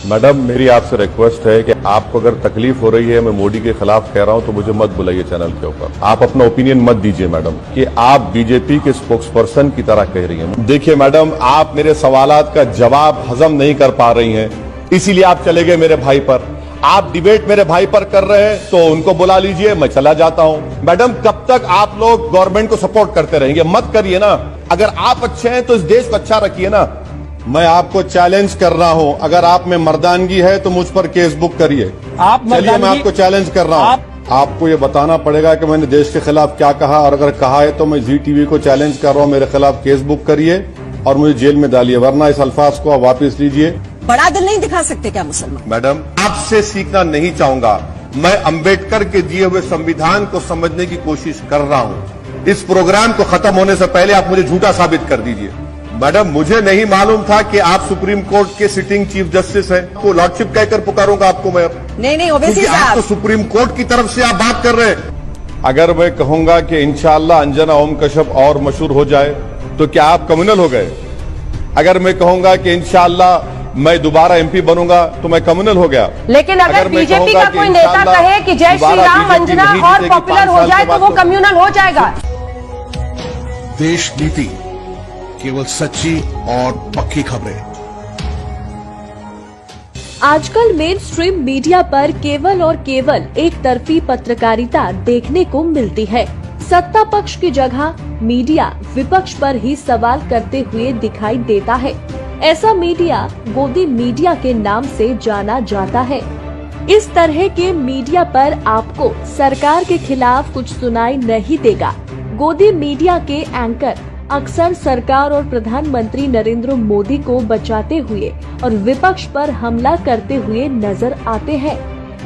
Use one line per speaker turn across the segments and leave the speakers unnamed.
Madam मेरी आपसे request है कि आपको अगर तकलीफ हो रही है मैं मोदी के खिलाफ कह रहा हूं तो मुझे मत बुलाइए चैनल के ऊपर। आप अपना ओपिनियन मत दीजिए मैडम कि आप बीजेपी के स्पोक्स पर्सन की तरह कह रही हैं। देखिए मैडम, आप मेरे सवालात का जवाब हजम नहीं कर पा रही हैं, इसीलिए आप चले गए मेरे भाई पर। आप डिबेट मेरे भाई पर कर रहे हैं तो उनको बुला लीजिए, मैं चला जाता हूं। मैडम कब तक आप लोग गवर्नमेंट को सपोर्ट करते रहेंगे? मत करिए ना। अगर आप अच्छे हैं तो इस देश को अच्छा रखिए ना। मैं आपको चैलेंज कर रहा हूं, अगर आप में मर्दानगी है तो मुझ पर केस बुक करिए। चलिए मैं आपको चैलेंज कर रहा हूं। आपको ये बताना पड़ेगा कि मैंने देश के खिलाफ क्या कहा, और अगर कहा है तो मैं जी टीवी को चैलेंज कर रहा हूं, मेरे खिलाफ केस बुक करिए और मुझे जेल में डालिए, वरना इस अल्फाज को आप वापिस लीजिए।
बड़ा दिल नहीं दिखा सकते क्या मुसलमान?
मैडम आपसे सीखना नहीं चाहूंगा, मैं अंबेडकर के दिए हुए संविधान को समझने की कोशिश कर रहा हूं। इस प्रोग्राम को खत्म होने से पहले आप मुझे झूठा साबित कर दीजिए। मैडम मुझे नहीं मालूम था कि आप सुप्रीम कोर्ट के सिटिंग चीफ जस्टिस हैं, तो लॉर्डशिप कहकर पुकारूंगा आपको मैं।
नहीं ओवैसी
साहब, आप तो सुप्रीम कोर्ट की तरफ से आप बात कर रहे हैं। अगर मैं कहूंगा कि इंशाअल्लाह अंजना ओम कश्यप और मशहूर हो जाए तो क्या आप कम्युनल हो गए? अगर मैं कहूंगा कि इंशाअल्लाह मैं दोबारा एमपी बनूंगा तो मैं कम्युनल हो गया।
लेकिन अगर बीजेपी का कोई नेता कहे कि जय श्री राम अंजना और पॉपुलर हो जाए तो वो कम्युनल हो जाएगा।
देश नीति, केवल सच्ची और पक्की खबरें।
आजकल मेन स्ट्रीम मीडिया पर केवल और केवल एक तरफी पत्रकारिता देखने को मिलती है। सत्ता पक्ष की जगह मीडिया विपक्ष पर ही सवाल करते हुए दिखाई देता है। ऐसा मीडिया गोदी मीडिया के नाम से जाना जाता है। इस तरह के मीडिया पर आपको सरकार के खिलाफ कुछ सुनाई नहीं देगा। गोदी मीडिया के एंकर अक्सर सरकार और प्रधानमंत्री नरेंद्र मोदी को बचाते हुए और विपक्ष पर हमला करते हुए नजर आते हैं।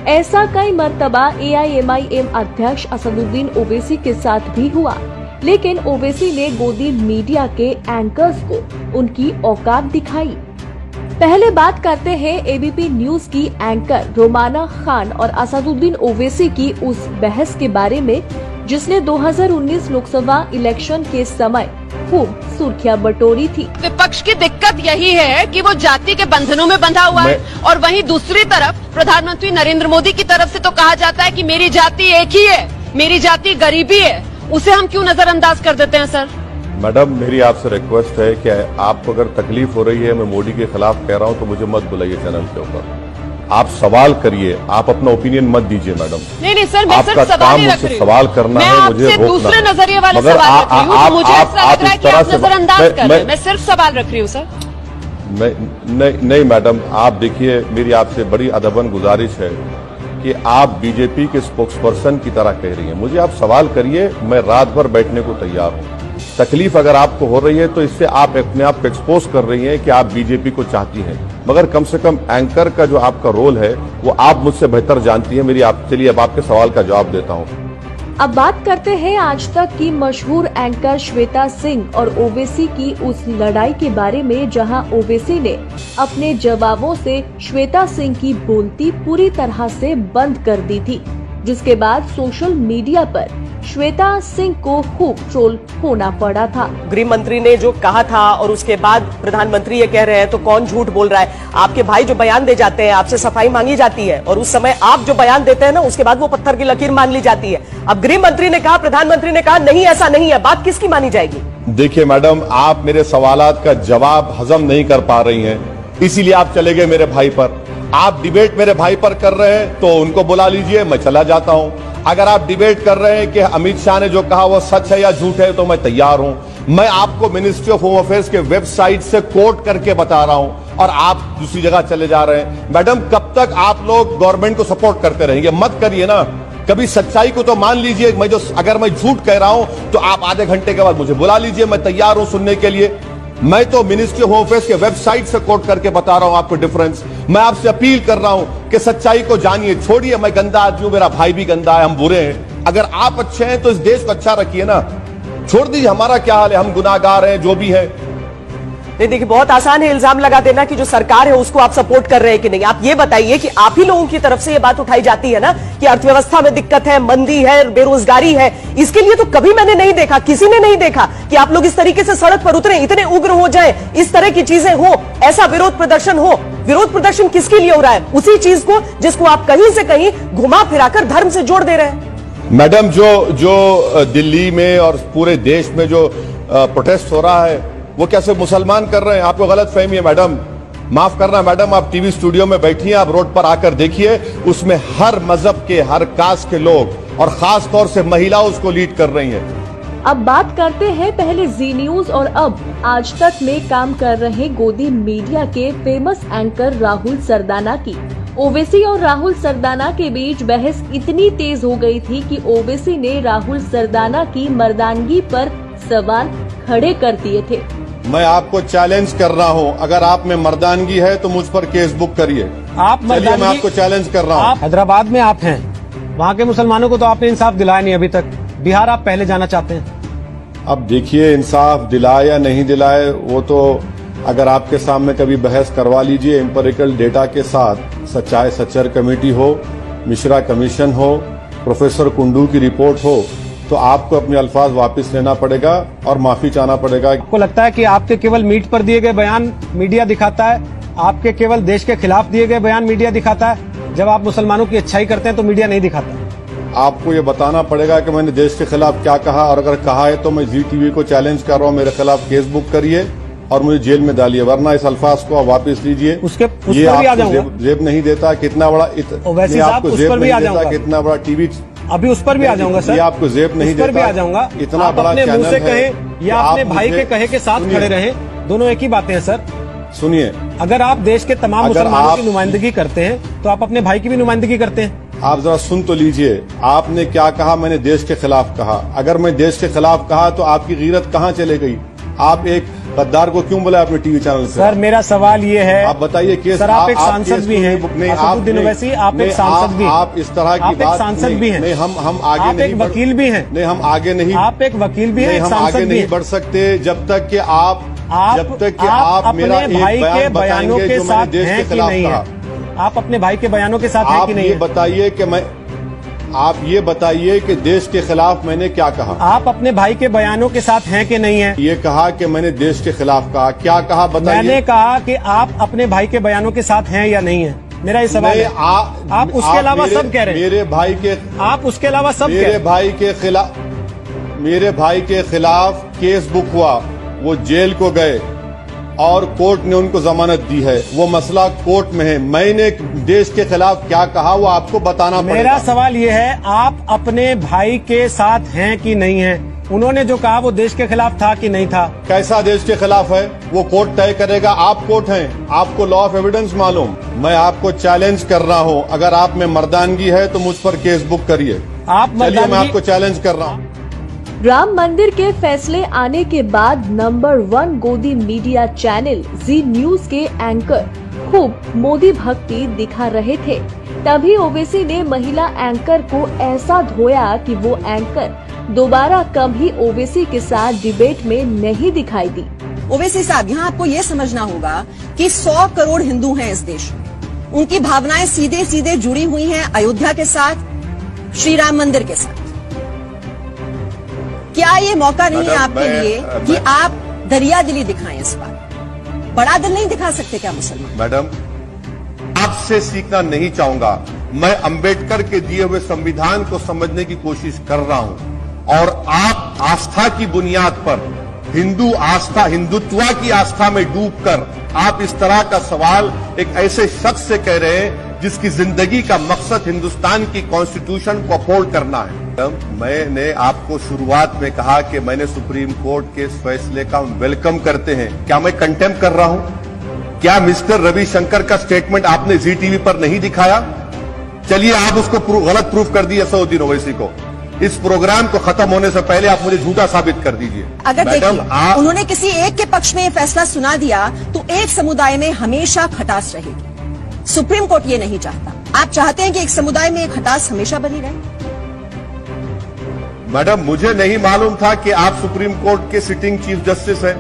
ऐसा कई मर्तबा AIMIM अध्यक्ष असदुद्दीन ओवैसी के साथ भी हुआ, लेकिन ओवैसी ने गोदी मीडिया के एंकर्स को उनकी औकात दिखाई। पहले बात करते हैं ABP न्यूज की एंकर रोमाना खान और असदुद्दीन ओवैसी की उस बहस के बारे में जिसने 2019 लोकसभा इलेक्शन के समय खूब सुर्खियां बटोरी थी।
विपक्ष की दिक्कत यही है कि वो जाति के बंधनों में बंधा हुआ है, और वहीं दूसरी तरफ प्रधानमंत्री नरेंद्र मोदी की तरफ से तो कहा जाता है कि मेरी जाति एक ही है, मेरी जाति गरीबी है। उसे हम क्यों नजरअंदाज कर देते हैं सर?
मैडम मेरी आपसे रिक्वेस्ट है कि आपको अगर तकलीफ हो रही है मैं मोदी के खिलाफ कह रहा हूं तो मुझे मत बुलाइए चैनल के ऊपर। आप सवाल करिए, आप अपना ओपिनियन मत दीजिए मैडम।
नहीं सर, मैं सिर्फ सवाल ही रख रही हूं।
सवाल करना है, मुझे
दूसरे नजरिए वाले सवाल रख रही हूं, तो मुझे ऐसा लग रहा है कि आप नजरअंदाज कर रहे हैं। मैं सिर्फ सवाल रख रही हूं सर।
नहीं मैडम, आप देखिए मेरी आपसे बड़ी अदबन गुजारिश है कि आप बीजेपी के स्पोक्स पर्सन की तरह कह रही हैं। मुझे आप सवाल करिए, मैं रात भर बैठने को तैयार हूं। तकलीफ अगर आपको हो रही है तो इससे आप अपने आप को एक्सपोज कर रही हैं कि आप बीजेपी को चाहती हैं, मगर कम से कम एंकर का जो आपका रोल है वो आप मुझसे बेहतर जानती हैं। मेरी आप चलिए अब आपके सवाल का जवाब देता हूं।
अब बात करते हैं आज तक की मशहूर एंकर श्वेता सिंह और ओवैसी की उस लड़ाई के बारे में, जहां ओवैसी ने अपने जवाबों से श्वेता सिंह की बोलती पूरी तरह से बंद कर दी थी, जिसके बाद सोशल मीडिया पर श्वेता सिंह को खूब ट्रोल होना पड़ा था।
गृह मंत्री ने जो कहा था और उसके बाद प्रधानमंत्री ये कह रहे हैं, तो कौन झूठ बोल रहा है? आपके भाई जो बयान दे जाते हैं, आपसे सफाई मांगी जाती है, और उस समय आप जो बयान देते हैं ना, उसके बाद वो पत्थर की लकीर मान ली जाती है। अब गृह मंत्री ने कहा, प्रधानमंत्री ने कहा नहीं ऐसा नहीं है, बात किसकी मानी जाएगी?
देखिए मैडम, आप मेरे सवालात का जवाब हजम नहीं कर पा रही हैं, इसीलिए आप चले गए मेरे भाई पर। आप डिबेट मेरे भाई पर कर रहे हैं तो उनको बुला लीजिए, मैं चला जाता हूं। अगर आप डिबेट कर रहे हैं कि अमित शाह ने जो कहा वो सच है या झूठ है तो मैं तैयार हूं। मैं आपको मिनिस्ट्री ऑफ होम अफेयर्स के वेबसाइट से कोट करके बता रहा हूं, और आप दूसरी जगह चले जा रहे हैं। मैडम कब तक आप लोग गवर्नमेंट को सपोर्ट करते रहेंगे? मत करिए ना। कभी सच्चाई को तो मान लीजिए। अगर मैं झूठ कह रहा हूं तो आप आधे घंटे के बाद मुझे बुला लीजिए, मैं तैयार हूं सुनने के लिए। मैं तो मिनिस्ट्री ऑफ होम अफेयर्स के वेबसाइट से कोट करके बता रहा हूं आपको डिफरेंस। मैं आपसे अपील कर रहा हूं कि सच्चाई को जानिए, छोड़िए मैं गंदा आदमी हूं, मेरा भाई भी गंदा है, हम बुरे हैं। अगर आप अच्छे हैं तो इस देश को अच्छा रखिए ना। छोड़ दीजिए हमारा क्या हाल है, हम गुनाहगार हैं, जो भी है।
नहीं देखिए, बहुत आसान है इल्जाम लगा देना कि जो सरकार है उसको आप सपोर्ट कर रहे हैं कि नहीं। आप ये बताइए कि आप ही लोगों की तरफ से ये बात उठाई जाती है ना कि अर्थव्यवस्था में दिक्कत है, मंदी है, बेरोजगारी है। इसके लिए तो कभी मैंने नहीं देखा, किसी ने नहीं देखा कि आप लोग इस तरीके से सड़क पर उतरे, इतने उग्र हो जाए, इस तरह की चीजें हो, ऐसा विरोध प्रदर्शन हो। विरोध प्रदर्शन किसके लिए हो रहा है? उसी चीज को जिसको आप कहीं से कहीं घुमा फिराकर धर्म से जोड़ दे रहे हैं।
मैडम, जो दिल्ली में और पूरे देश में जो प्रोटेस्ट हो रहा है वो कैसे मुसलमान कर रहे हैं? आपको गलत फहमी है मैडम, माफ करना मैडम, आप टीवी स्टूडियो में बैठिए, आप रोड पर आकर देखिए, उसमें हर मजहब के, हर कास्ट के लोग और खास तौर से महिला उसको लीड कर रही हैं।
अब बात करते हैं पहले जी न्यूज और अब आज तक में काम कर रहे गोदी मीडिया के फेमस एंकर राहुल सरदाना की। ओवैसी और राहुल सरदाना के बीच बहस इतनी तेज हो गई थी कि ओवैसी ने राहुल सरदाना की मर्दानगी पर सवाल खड़े कर दिए थे।
मैं आपको चैलेंज कर रहा हूं, अगर आप में मर्दानगी है तो मुझ पर केस बुक करिए।
आप
चलिए, मैं आपको चैलेंज कर रहा हूं।
हैदराबाद में आप हैं, वहाँ के मुसलमानों को तो आपने इंसाफ दिलाया नहीं अभी तक। बिहार आप पहले जाना चाहते हैं।
अब देखिए, इंसाफ दिलाए या नहीं दिलाए वो तो अगर आपके सामने कभी बहस करवा लीजिए, एम्पिरिकल डेटा के साथ, सच्चाई सच्चर कमेटी हो, मिश्रा कमीशन हो, प्रोफेसर कुंडू की रिपोर्ट हो, तो आपको अपने अल्फाज वापस लेना पड़ेगा और माफी चाहना पड़ेगा।
आपको लगता है कि आपके केवल मीट पर दिए गए बयान मीडिया दिखाता है, आपके केवल देश के खिलाफ दिए गए बयान मीडिया दिखाता है, जब आप मुसलमानों की अच्छाई करते हैं तो मीडिया नहीं दिखाता?
आपको ये बताना पड़ेगा कि मैंने देश के खिलाफ क्या कहा, और अगर कहा है तो मैं जी टीवी को चैलेंज कर रहा हूँ, मेरे खिलाफ केस बुक करिए और मुझे जेल में डालिए, वरना इस अल्फाज को आप वापस लीजिए।
उस पर भी आ जाऊंगा।
जेब नहीं देता, कितना बड़ा
ओवैसी साहब, उस पर भी आ जाऊंगा।
कितना बड़ा टीवी,
अभी उस पर भी आ जाऊंगा सर।
ये आपको जेब नहीं देता,
उस पर भी आ जाऊंगा।
इतना बड़ा
अपने मुंह से कहे या अपने भाई के कहे के साथ खड़े रहे, दोनों एक ही बातें हैं सर।
सुनिए,
अगर आप देश के तमाम मुसलमानों की नुमाइंदगी करते हैं तो आप अपने भाई की भी नुमाइंदगी करते हैं।
आप जरा सुन तो लीजिए, आपने क्या कहा? मैंने देश के खिलाफ कहा। अगर मैं देश के खिलाफ कहा तो आपकी गीरत कहाँ चले गई? आप एक गद्दार को क्यों बुलाया अपने टीवी चैनल से?
सर, मेरा सवाल ये है,
आप बताइए, केस
सर, आप एक सांसद भी हैं, असदुद्दीन ओवैसी, आप एक सांसद भी हैं,
आप इस तरह की बात,
सांसद भी हैं,
नहीं, हम आगे
आप एक वकील भी हैं,
नहीं, हम आगे नहीं,
आप एक वकील भी हैं,
हम आगे नहीं बढ़ सकते जब तक कि आप मेरा एक बयान बताएंगे जो मैंने देश के खिलाफ कहा।
आप अपने भाई के बयानों के साथ हैं कि नहीं?
आप ये बताइए कि देश के खिलाफ मैंने क्या कहा?
आप अपने भाई के बयानों के साथ हैं कि नहीं है?
ये कहा कि मैंने देश के खिलाफ कहा। क्या कहा बताइए?
मैंने कहा कि आप अपने भाई के बयानों के साथ हैं या नहीं है, मेरा ये सवाल है। आप उसके अलावा सब कह रहे हैं।
मेरे भाई के,
आप उसके अलावा सब
मेरे भाई के खिलाफ केस बुक हुआ, वो जेल को गए और कोर्ट ने उनको जमानत दी है, वो मसला कोर्ट में है। मैंने देश के खिलाफ क्या कहा वो आपको बताना पड़ेगा।
मेरा सवाल ये है, आप अपने भाई के साथ हैं कि नहीं हैं? उन्होंने जो कहा वो देश के खिलाफ था कि नहीं था?
कैसा देश के खिलाफ है वो कोर्ट तय करेगा। आप कोर्ट हैं, आपको लॉ ऑफ एविडेंस मालूम। मैं आपको चैलेंज कर रहा हूं, अगर आप में मर्दानगी है तो मुझ पर केस बुक करिए। चलिए, मैं आपको चैलेंज कर रहा हूं।
राम मंदिर के फैसले आने के बाद नंबर 1 गोदी मीडिया चैनल जी न्यूज के एंकर खूब मोदी भक्ति दिखा रहे थे। तभी ओवैसी ने महिला एंकर को ऐसा धोया कि वो एंकर दोबारा कभी ओवैसी के साथ डिबेट में नहीं दिखाई दी।
ओवैसी साहब, यहाँ आपको ये समझना होगा कि 100 करोड़ हिंदू हैं इस देश में। उनकी भावनाएं सीधे सीधे जुड़ी हुई हैं अयोध्या के साथ, श्री राम मंदिर के साथ। क्या ये मौका नहीं है आपके लिए कि आप दरिया दिली दिखाएं? इस बार बड़ा दिल नहीं दिखा सकते क्या मुसलमान?
मैडम, आपसे सीखना नहीं चाहूंगा। मैं अंबेडकर के दिए हुए संविधान को समझने की कोशिश कर रहा हूं और आप आस्था की बुनियाद पर, हिंदू आस्था, हिंदुत्व की आस्था में डूबकर आप इस तरह का सवाल एक ऐसे शख्स से कह रहे हैं जिसकी जिंदगी का मकसद हिंदुस्तान की कॉन्स्टिट्यूशन को अपहोल्ड करना है। मैंने आपको शुरुआत में कहा कि मैंने सुप्रीम कोर्ट के इस फैसले का हम वेलकम करते हैं। क्या मैं कंटेम कर रहा हूं? क्या मिस्टर रविशंकर का स्टेटमेंट आपने जी टीवी पर नहीं दिखाया? चलिए, आप उसको गलत प्रूफ कर दिए असदुद्दीन ओवैसी को। इस प्रोग्राम को खत्म होने से पहले आप मुझे झूठा साबित कर दीजिए।
अगर देखिए, उन्होंने किसी एक के पक्ष में ये फैसला सुना दिया तो एक समुदाय में हमेशा खटास रहेगी। सुप्रीम कोर्ट ये नहीं चाहता। आप चाहते हैं कि एक समुदाय में खटास हमेशा बनी रहे?
मैडम, मुझे नहीं मालूम था कि आप सुप्रीम कोर्ट के सिटिंग चीफ जस्टिस हैं।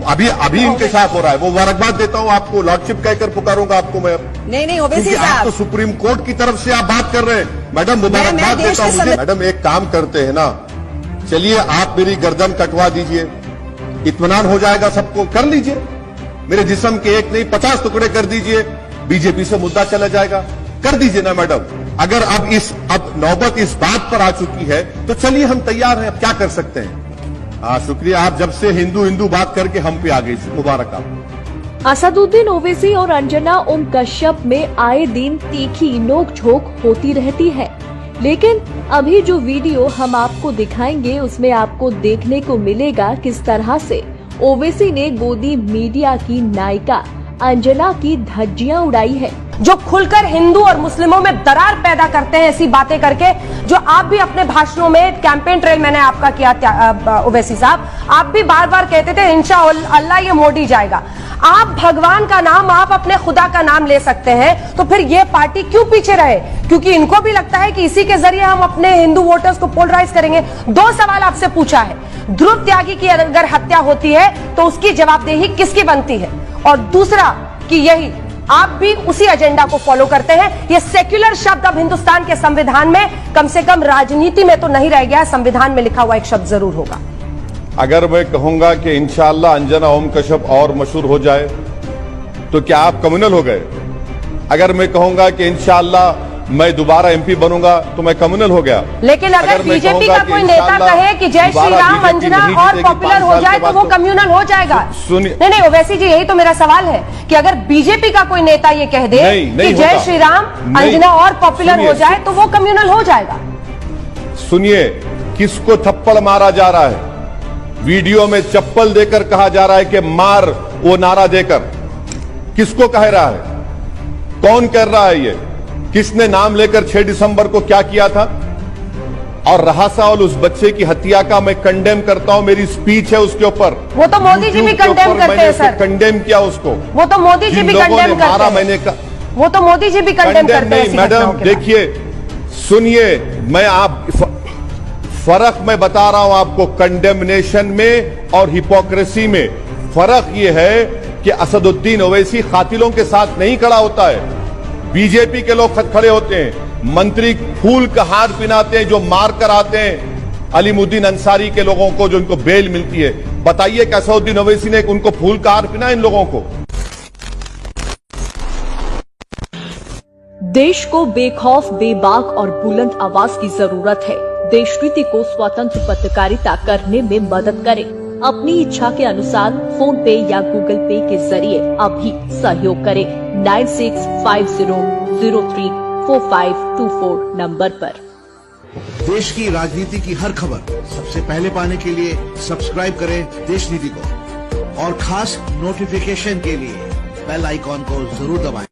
अभी इंकशाफ हो रहा है, वो मुबारकबाद देता हूं आपको, लॉर्डशिप कहकर पुकारूंगा आपको मैं।
नहीं ओवैसी
आप
साहब,
तो सुप्रीम कोर्ट की तरफ से आप बात कर रहे हैं। मैडम, मुबारकबाद देता हूं मुझे। मैडम, एक काम करते हैं ना, चलिए आप मेरी गर्दन कटवा दीजिए, इत्मीनान हो जाएगा सबको, कर लीजिए। मेरे जिस्म के एक नहीं 50 टुकड़े कर दीजिए, बीजेपी से मुद्दा चला जाएगा। कर दीजिए ना मैडम। अगर अब नौबत इस बात पर आ चुकी है तो चलिए हम तैयार हैं, अब क्या कर सकते हैं। हाँ शुक्रिया, आप जब से हिंदू बात करके हम पे आ गई, मुबारक आप।
असदुद्दीन ओवैसी और अंजना ओम कश्यप में आए दिन तीखी नोक-झोंक होती रहती है, लेकिन अभी जो वीडियो हम आपको दिखाएंगे उसमें आपको देखने को मिलेगा किस तरह से ओवैसी ने गोदी मीडिया की नायिका अंजना की धज्जियां उड़ाई है।
जो खुलकर हिंदू और मुस्लिमों में दरार पैदा करते हैं ऐसी बातें करके, जो आप भी अपने भाषणों में कैंपेन ट्रेल मैंने आपका किया ओवैसी साहब, आप भी बार बार कहते थे इंशाअल्लाह ये मोदी जाएगा। आप भगवान का नाम, आप अपने खुदा का नाम ले सकते हैं, तो फिर ये पार्टी क्यों पीछे रहे? क्योंकि इनको भी लगता है कि इसी के जरिए हम अपने हिंदू वोटर्स को पोलराइज करेंगे। 2 सवाल आपसे पूछा है, ध्रुव त्यागी की अगर हत्या होती है तो उसकी जवाबदेही किसकी बनती है? और दूसरा कि यही आप भी उसी एजेंडा को फॉलो करते हैं। ये सेक्युलर शब्द अब हिंदुस्तान के संविधान में, कम से कम राजनीति में तो नहीं रह गया, संविधान में लिखा हुआ एक शब्द जरूर होगा।
अगर मैं कहूंगा कि इंशाअल्लाह अंजना ओम कश्यप और मशहूर हो जाए तो क्या आप कम्युनल हो गए? अगर मैं कहूंगा कि इंशाअल्लाह मैं दोबारा एमपी बनूंगा तो मैं कम्युनल हो गया।
लेकिन अगर बीजेपी का कोई नेता कहे कि जय श्री राम अंजना और पॉपुलर हो जाए तो वो कम्युनल हो जाएगा।
सुनिए,
नहीं ओवैसी जी, यही तो मेरा सवाल है कि अगर बीजेपी का कोई नेता ये कह दे कि जय श्री राम अंजना और पॉपुलर हो जाए तो वो कम्युनल हो जाएगा।
सुनिए, किसको थप्पड़ मारा जा रहा है? वीडियो में चप्पल देकर कहा जा रहा है कि मार, वो नारा देकर किसको कह रहा है? कौन कर रहा है ये? किसने नाम लेकर 6 दिसंबर को क्या किया था? और रहा सवाल उस बच्चे की हत्या का, मैं कंडेम करता हूं, मेरी स्पीच है उसके ऊपर।
वो तो मोदी जी भी कंडेम करते हैं सर।
कंडेम किया उसको,
वो तो मोदी जी भी कंडेम करते हैं।
मैंने
वो तो मोदी जी भी कंडेम करते हैं।
मैडम देखिए, सुनिए, मैं आप फर्क मैं बता रहा हूं आपको, कंडेमनेशन में और हिपोक्रेसी में फर्क यह है कि असदुद्दीन ओवैसी कातिलों के साथ नहीं खड़ा होता है, बीजेपी के लोग खड़े होते हैं। मंत्री फूल का हार पिनाते हैं जो मार कर आते हैं अलीमुद्दीन अंसारी के लोगों को, जो उनको बेल मिलती है। बताइए कि असदुद्दीन ओवैसी ने उनको फूल का हार पिना इन लोगों को?
देश को बेखौफ, बेबाक और बुलंद आवाज की जरूरत है। देशनीति को स्वतंत्र पत्रकारिता करने में मदद करें। अपनी इच्छा के अनुसार फोन पे या गूगल पे के जरिए अभी सहयोग करें 9650034524 नंबर पर।
देश की राजनीति की हर खबर सबसे पहले पाने के लिए सब्सक्राइब करें देश नीति को, और खास नोटिफिकेशन के लिए बेल आइकॉन को जरूर दबाएं।